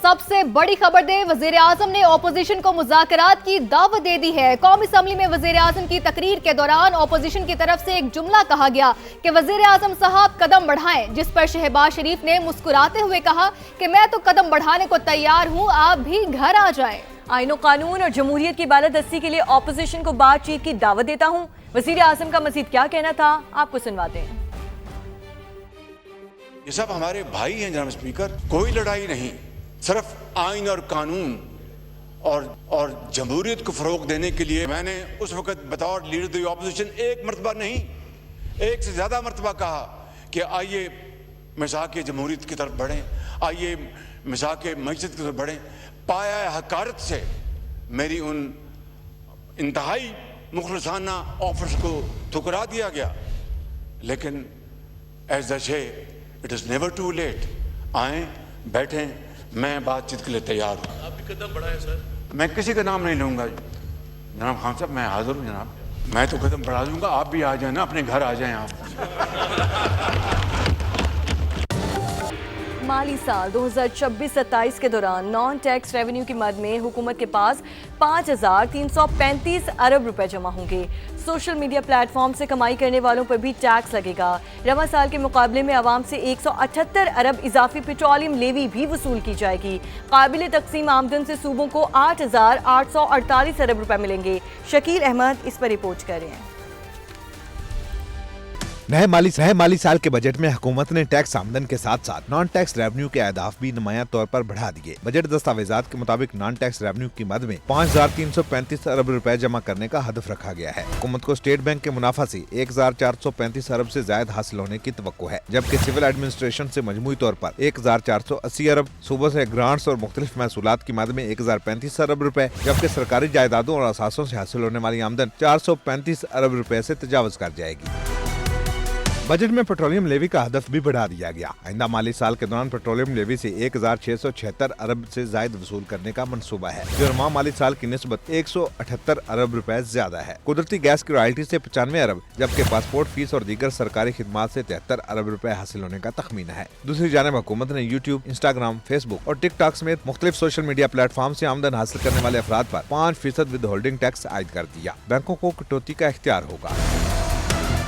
سب سے بڑی خبر دے، وزیر اعظم نے اپوزیشن کو مذاکرات کی دعوت دے دی ہے۔ قومی اسمبلی میں وزیر اعظم کی تقریر کے دوران اپوزیشن کی طرف سے ایک جملہ کہا گیا کہ وزیر اعظم صاحب قدم بڑھائیں، جس پر شہباز شریف نے مسکراتے ہوئے کہا کہ میں تو قدم بڑھانے کو تیار ہوں، آپ بھی گھر آ جائیں۔ آئین و قانون اور جمہوریت کی بالادستی کے لیے اپوزیشن کو بات چیت کی دعوت دیتا ہوں۔ وزیر اعظم کا مزید کیا کہنا تھا، آپ کو سنواتے ہیں۔ یہ سب ہمارے بھائی ہیں جناب اسپیکر، کوئی لڑائی نہیں، صرف آئین اور قانون اور جمہوریت کو فروغ دینے کے لیے میں نے اس وقت بطور لیڈر دی اپوزیشن ایک مرتبہ نہیں، ایک سے زیادہ مرتبہ کہا کہ آئیے مذاق جمہوریت کی طرف بڑھیں، آئیے مذاق معیشت کی طرف بڑھیں۔ پایہ حقارت سے میری ان انتہائی مخلصانہ آفرز کو ٹھکرا دیا گیا، لیکن as they say it is never too late. آئیں، بیٹھیں، میں بات چیت کے لیے تیار ہوں۔ آپ بھی قدم بڑھائیں سر۔ میں کسی کا نام نہیں لوں گا جناب خان صاحب، میں حاضر ہوں جناب، میں تو قدم بڑھا دوں گا، آپ بھی آ جائیں نا، اپنے گھر آ جائیں آپ۔ مالی سال 2026-27 کے دوران نان ٹیکس ریونیو کی مد میں حکومت کے پاس 5,335 ارب روپے جمع ہوں گے۔ سوشل میڈیا پلیٹ فارم سے کمائی کرنے والوں پر بھی ٹیکس لگے گا۔ رواں سال کے مقابلے میں عوام سے 178 ارب اضافی پیٹرولیم لیوی بھی وصول کی جائے گی۔ قابل تقسیم آمدن سے صوبوں کو 8,848 ارب روپے ملیں گے۔ شکیل احمد اس پر رپورٹ کر رہے ہیں۔ نئے مالی سال کے بجٹ میں حکومت نے ٹیکس آمدن کے ساتھ ساتھ نان ٹیکس ریونیو کے اہداف بھی نمایاں طور پر بڑھا دیے۔ بجٹ دستاویزات کے مطابق نان ٹیکس ریونیو کی مد میں 5,335 ارب روپے جمع کرنے کا ہدف رکھا گیا ہے۔ حکومت کو اسٹیٹ بینک کے منافع سے 1,435 ارب سے زائد حاصل ہونے کی توقع ہے، جبکہ سول ایڈمنسٹریشن سے مجموعی طور پر 1,480 ارب، صوبوں سے گرانٹس اور مختلف محصولات کی مد میں 1,035 ارب روپے، جبکہ سرکاری جائیدادوں اور اثاثوں سے حاصل ہونے والی آمدن 435 ارب روپے سے تجاوز کر جائے گی۔ بجٹ میں پیٹرولیم لیوی کا ہدف بھی بڑھا دیا گیا۔ آئندہ مالی سال کے دوران پیٹرولیم لیوی سے 1,676 ارب سے زائد وصول کرنے کا منصوبہ ہے، جو رواں مالی سال کی نسبت 178 ارب روپے زیادہ ہے۔ قدرتی گیس کی رائلٹی سے 95 ارب، جبکہ پاسپورٹ فیس اور دیگر سرکاری خدمات سے 73 ارب روپے حاصل ہونے کا تخمینہ ہے۔ دوسری جانب حکومت نے یوٹیوب، انسٹاگرام، فیس بک اور ٹک ٹاک سمیت مختلف سوشل میڈیا پلیٹ فارم سے آمدن حاصل کرنے والے افراد پر 5% ود ہولڈنگ ٹیکس عائد کر دیا۔ بینکوں کو کٹوتی کا اختیار ہوگا۔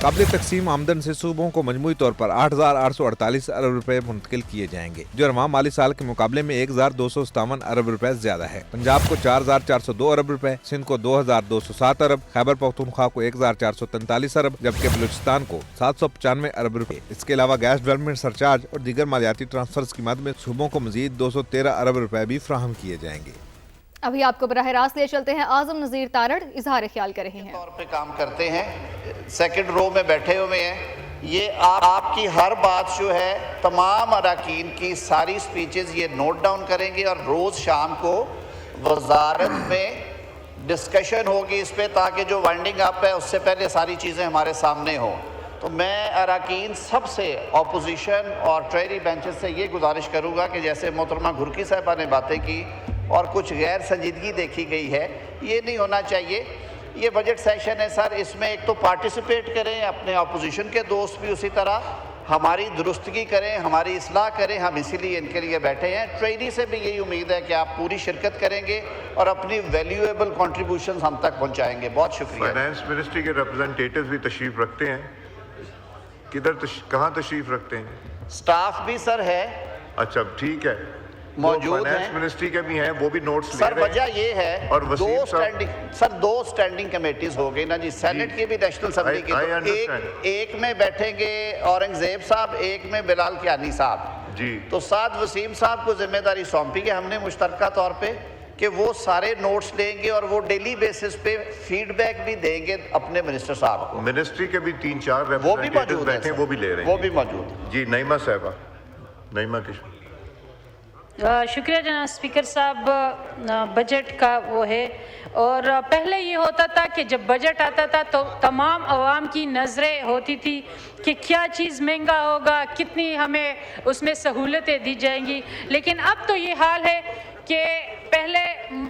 قابل تقسیم آمدن سے صوبوں کو مجموعی طور پر 8,848 ارب روپے منتقل کیے جائیں گے، جو رواں مالی سال کے مقابلے میں 1,257 ارب روپے زیادہ ہے۔ پنجاب کو 4,402 ارب روپے، سندھ کو 2,207 ارب، خیبر پختونخوا کو 1,443 ارب، جبکہ بلوچستان کو 795 ارب روپے۔ اس کے علاوہ گیس ڈیولپمنٹ سرچارج اور دیگر مالیاتی ٹرانسفرز کی مد میں صوبوں کو مزید 213 ارب روپے بھی فراہم کیے جائیں گے۔ ابھی آپ کو براہ راست لے چلتے ہیں، اعظم نذیر تارڑ اظہار خیال کر رہے ہیں۔ طور پہ کام کرتے ہیں، سیکنڈ رو میں بیٹھے ہوئے ہیں۔ یہ آپ کی ہر بات جو ہے، تمام اراکین کی ساری سپیچز یہ نوٹ ڈاؤن کریں گے، اور روز شام کو وزارت میں ڈسکشن ہوگی اس پہ، تاکہ جو وائنڈنگ اپ ہے اس سے پہلے ساری چیزیں ہمارے سامنے ہوں۔ تو میں اراکین سب سے، اپوزیشن اور ٹریری بینچز سے یہ گزارش کروں گا کہ جیسے محترمہ گھرکی صاحبہ نے باتیں کی اور کچھ غیر سنجیدگی دیکھی گئی ہے، یہ نہیں ہونا چاہیے۔ یہ بجٹ سیشن ہے سر، اس میں ایک تو پارٹیسپیٹ کریں، اپنے اپوزیشن کے دوست بھی اسی طرح ہماری درستگی کریں، ہماری اصلاح کریں، ہم اسی لیے ان کے لیے بیٹھے ہیں۔ ٹریڈی سے بھی یہی امید ہے کہ آپ پوری شرکت کریں گے اور اپنی ویلیویبل کنٹریبیوشنز ہم تک پہنچائیں گے۔ بہت شکریہ۔ فائنانس منسٹری کے ریپرزنٹیٹیوز بھی تشریف رکھتے ہیں، کہاں تشریف رکھتے ہیں؟ سٹاف بھی سر ہے، اچھا ٹھیک ہے، موجود ہیں۔ فائنانس منسٹری کے بھی ہیں، وہ بھی نوٹس لے سر رہے ہیں۔ وجہ یہ ہے، اور وسیم صاحب، دو سٹینڈنگ کمیٹیز ہو گئی نا جی، سینٹ کی بھی نیشنل اسمبلی کی، تو ایک میں بیٹھیں گے اورنگزیب صاحب، ایک میں بلال کیانی صاحب جی، تو ساتھ وسیم صاحب کو ذمہ داری سونپی ہے ہم نے مشترکہ طور پہ کہ وہ سارے نوٹس لیں گے اور وہ ڈیلی بیسس پہ فیڈ بیک بھی دیں گے اپنے منسٹر صاحب کو۔ منسٹری کے بھی 3-4 وہ بھی ریپرزنٹیٹیوز موجود ہیں، بیٹھے ہیں، وہ بھی لے رہے ہیں، وہ بھی موجود ہیں۔ جی نعیمہ صاحبہ، نعیمہ کشمیر۔ شکریہ جناب اسپیکر صاحب۔ بجٹ کا وہ ہے، اور پہلے یہ ہوتا تھا کہ جب بجٹ آتا تھا تو تمام عوام کی نظریں ہوتی تھی کہ کیا چیز مہنگا ہوگا، کتنی ہمیں اس میں سہولتیں دی جائیں گی، لیکن اب تو یہ حال ہے کہ پہلے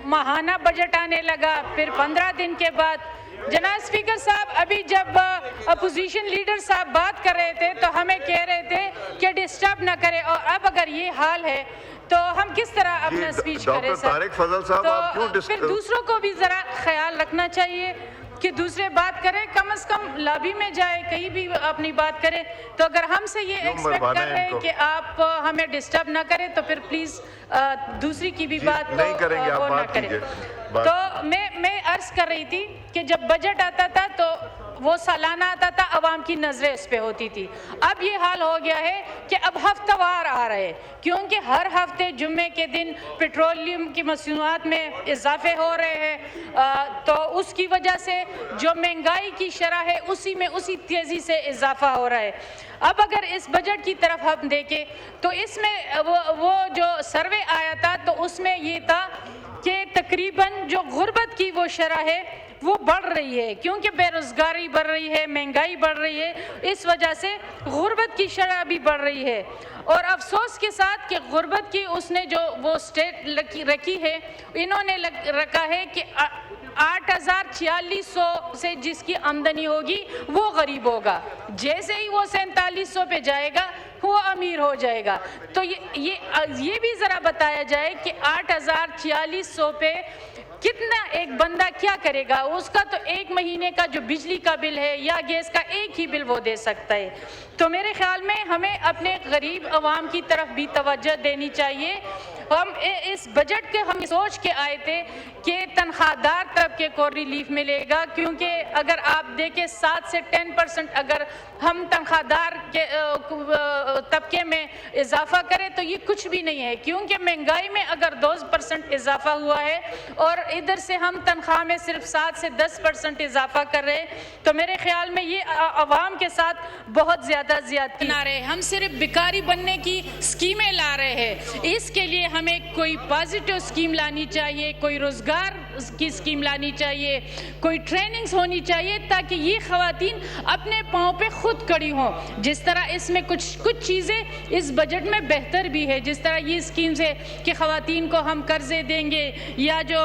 ماہانہ بجٹ آنے لگا، پھر 15 دن کے بعد جناب اسپیکر صاحب ابھی جب اپوزیشن لیڈر صاحب بات کر رہے تھے تو ہمیں کہہ رہے تھے کہ ڈسٹرب نہ کرے، اور اب اگر یہ حال ہے تو ہم کس طرح اپنا اسپیچ کریں ڈاکٹر طارق فضل صاحب آپ کیوں تو پھر دوسروں کو بھی ذرا خیال رکھنا چاہیے کہ دوسرے بات کریں، کم از کم لابی میں جائے، کہیں بھی اپنی بات کریں. تو اگر ہم سے یہ ایکسپیکٹ کر رہے ہیں کہ آپ ہمیں ڈسٹرب نہ کریں تو پھر پلیز دوسری کی بھی بات نہیں کریں گے، وہ آپ نہ بات کریں. کیجئے. تو میں عرض کر رہی تھی کہ جب بجٹ آتا تھا تو وہ سالانہ آتا تھا، عوام کی نظریں اس پہ ہوتی تھی. اب یہ حال ہو گیا ہے کہ اب ہفتہ وار آ رہے ہیں، کیونکہ ہر ہفتے جمعے کے دن پیٹرولیم کی مصنوعات میں اضافے ہو رہے ہیں. تو اس کی وجہ سے جو مہنگائی کی شرح ہے اسی تیزی سے اضافہ ہو رہا ہے. اب اگر اس بجٹ کی طرف ہم دیکھیں تو اس میں وہ جو سروے آیا تھا تو اس میں یہ تھا کہ تقریباً جو غربت کی وہ شرح ہے وہ بڑھ رہی ہے، کیونکہ بے روزگاری بڑھ رہی ہے، مہنگائی بڑھ رہی ہے، اس وجہ سے غربت کی شرح بھی بڑھ رہی ہے. اور افسوس کے ساتھ کہ غربت کی اس نے جو وہ سٹیٹ رکھی ہے، انہوں نے رکھا ہے کہ 8,4600 سے جس کی آمدنی ہوگی وہ غریب ہوگا، جیسے ہی وہ 4700 پہ جائے گا وہ امیر ہو جائے گا. تو یہ بھی ذرا بتایا جائے کہ 8,4600 پہ کتنا ایک بندہ کیا کرے گا؟ اس کا تو ایک مہینے کا جو بجلی کا بل ہے یا گیس کا ایک ہی بل وہ دے سکتا ہے. تو میرے خیال میں ہمیں اپنے غریب عوام کی طرف بھی توجہ دینی چاہیے. ہم اس بجٹ کے ہم سوچ کے آئے تھے کہ تنخواہ دار طبقے کو ریلیف ملے گا، کیونکہ اگر آپ دیکھیں 7 سے 10% اگر ہم تنخواہ دار کے طبقے میں اضافہ کریں تو یہ کچھ بھی نہیں ہے، کیونکہ مہنگائی میں اگر 2% اضافہ ہوا ہے اور ادھر سے ہم تنخواہ میں صرف 7 سے 10% اضافہ کر رہے ہیں تو میرے خیال میں یہ عوام کے ساتھ بہت زیادہ زیادتی نہ رہے. ہم صرف بیکاری بننے کی اسکیمیں لا رہے ہیں. اس کے لیے ہمیں کوئی پازیٹیو اسکیم لانی چاہیے، کوئی روزگار کی اسکیم لانی چاہیے، کوئی ٹریننگز ہونی چاہیے تاکہ یہ خواتین اپنے پاؤں پہ خود کھڑی ہوں. جس طرح اس میں کچھ چیزیں اس بجٹ میں بہتر بھی ہے، جس طرح یہ اسکیمز ہے کہ خواتین کو ہم قرضے دیں گے، یا جو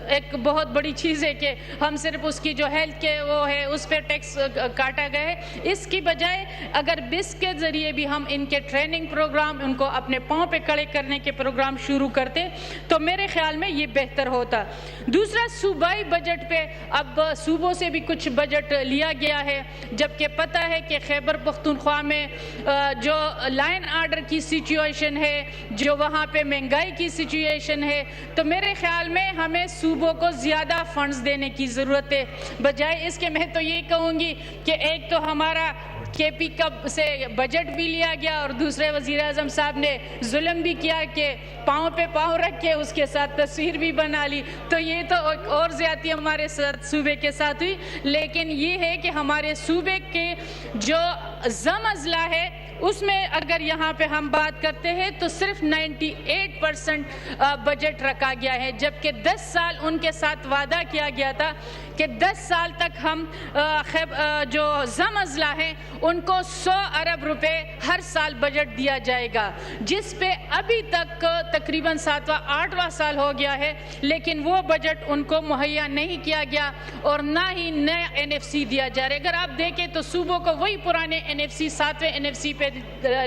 ایک بہت بڑی چیز ہے کہ ہم صرف اس کی جو ہیلتھ کے وہ ہے اس پہ ٹیکس کاٹا گیا ہے. اس کی بجائے اگر بس کے ذریعے بھی ہم ان کے ٹریننگ پروگرام، ان کو اپنے پاؤں پہ کھڑے کرنے کے پروگرام شروع کرتے تو میرے خیال میں یہ بہتر ہوتا. دوسرا صوبائی بجٹ پہ اب صوبوں سے بھی کچھ بجٹ لیا گیا ہے، جبکہ پتہ ہے کہ خیبر پختونخوا میں جو لائن آرڈر کی سچویشن ہے، جو وہاں پہ مہنگائی کی سچویشن ہے، تو میرے خیال میں ہمیں صوبوں کو زیادہ فنڈز دینے کی ضرورت ہے. بجائے اس کے میں تو یہ کہوں گی کہ ایک تو ہمارا کے پی کب سے بجٹ بھی لیا گیا اور دوسرے وزیر اعظم صاحب نے ظلم بھی کیا کہ پاؤں پہ پاؤں رکھ کے اس کے ساتھ تصویر بھی بنا لی. تو یہ تو اور زیادتی ہمارے صوبے کے ساتھ ہوئی. لیکن یہ ہے کہ ہمارے صوبے کے جو ضم اضلاع ہے اس میں اگر یہاں پہ ہم بات کرتے ہیں تو صرف 98% بجٹ رکھا گیا ہے، جبکہ 10 سال ان کے ساتھ وعدہ کیا گیا تھا کہ 10 سال تک ہم جو ضم اضلاع ہیں ان کو 100 ارب روپے ہر سال بجٹ دیا جائے گا، جس پہ ابھی تک تقریباً 7واں 8واں سال ہو گیا ہے، لیکن وہ بجٹ ان کو مہیا نہیں کیا گیا اور نہ ہی نیا NFC دیا جا رہا ہے. اگر آپ دیکھیں تو صوبوں کو وہی پرانے NFC 7ویں NFC پہ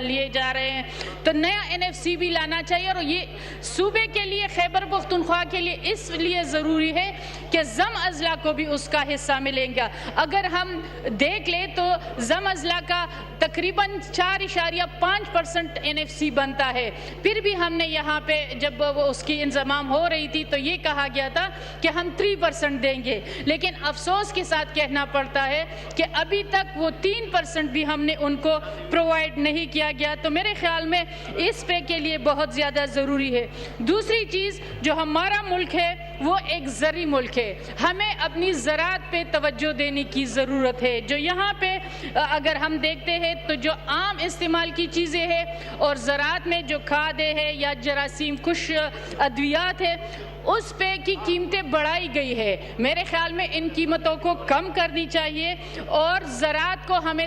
لیے جا رہے ہیں. تو نیا NFC بھی لانا چاہیے، اور یہ صوبے کے لیے خیبر پختونخوا کے لیے اس لیے ضروری ہے کہ ضم اضلاع کو بھی اس کا حصہ ملیں گا. اگر ہم دیکھ لیں تو ضم اضلاع کا تقریباً 4.5% NFC بنتا ہے. پھر بھی ہم نے یہاں پہ جب اس کی انضمام ہو رہی تھی تو یہ کہا گیا تھا کہ ہم 3% دیں گے، لیکن افسوس کے ساتھ کہنا پڑتا ہے کہ ابھی تک وہ 3% بھی ہم نے ان کو پرووائڈ نہیں کیا گیا. تو میرے خیال میں اس پہ کے لیے بہت زیادہ ضروری ہے. دوسری چیز جو ہمارا ملک ہے وہ ایک زرعی ملک ہے. ہمیں اپنی زراعت پہ توجہ دینے کی ضرورت ہے. جو یہاں پہ اگر ہم دیکھتے ہیں تو جو عام استعمال کی چیزیں ہیں اور زراعت میں جو کھادیں ہے یا جراثیم کش ادویات ہے اس پہ کی قیمتیں بڑھائی گئی ہے. میرے خیال میں ان قیمتوں کو کم کرنی چاہیے اور زراعت کو ہمیں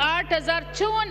8,054